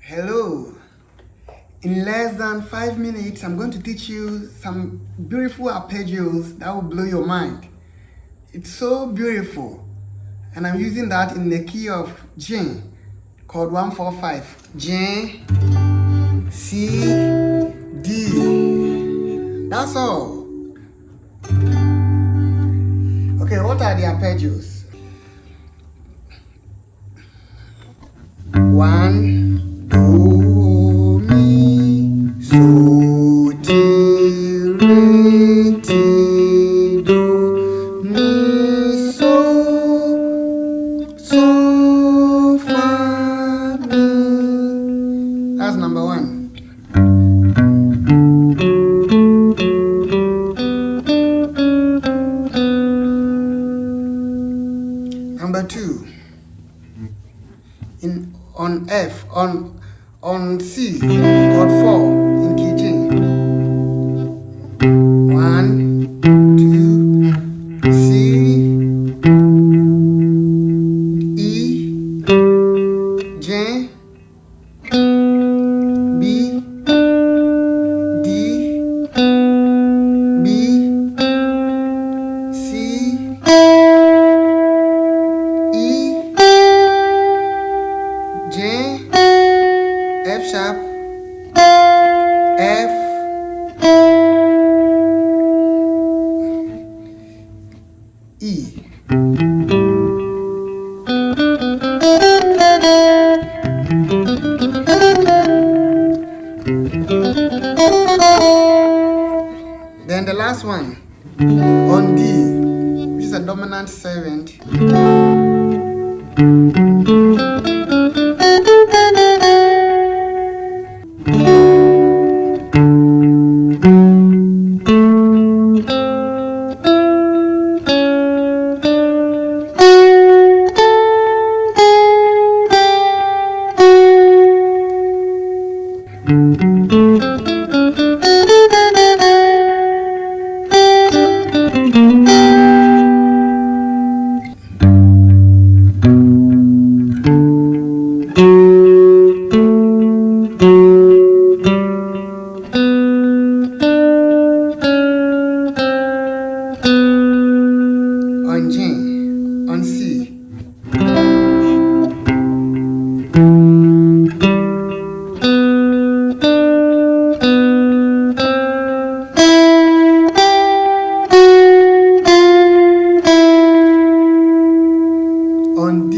Hello. In less than 5 minutes, I'm going to teach you some beautiful arpeggios that will blow your mind. It's so beautiful. And I'm using that in the key of G, chord 145. G, C, D. That's all. Okay, what are the arpeggios? 1, do, mi, so, ti, re, ti, do, mi, so, fa, mi. That's number 1. Number 2. On F, on C, chord 4 in key G. 1, 2, C, E, G, B, D, B, C, E, J, F sharp, F, E. Then the last one on D, which is a dominant 7th. On G, on C. On D.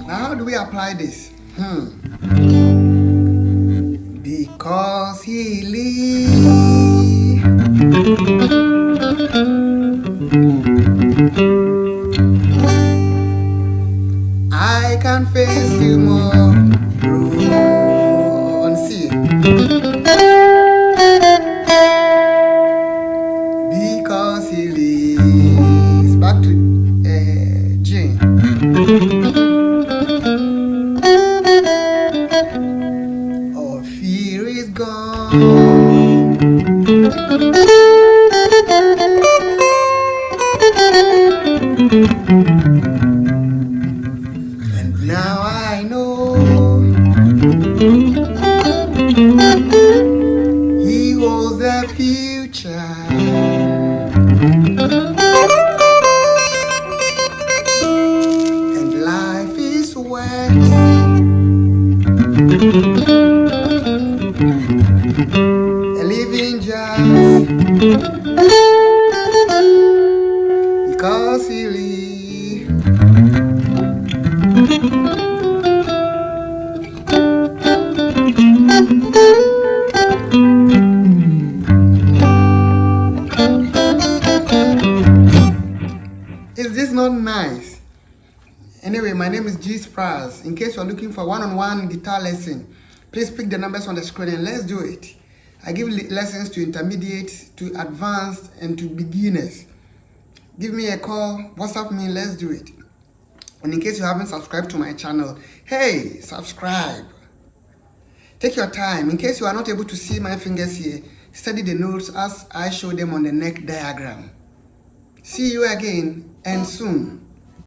How do we apply this? Because he lives, I can face tomorrow. On C. Because he lives. Back to G. All fear is gone. And now I know he holds the future. And life is wet. A living just because he lives. Is this not nice? Anyway, my name is Georgespratz. In case you're looking for one-on-one guitar lesson, please pick the numbers on the screen and let's do it. I give lessons to intermediate, to advanced, and to beginners. Give me a call, WhatsApp me, let's do it. And in case you haven't subscribed to my channel, hey, subscribe. Take your time. In case you are not able to see my fingers here, study the notes as I show them on the neck diagram. See you again and soon.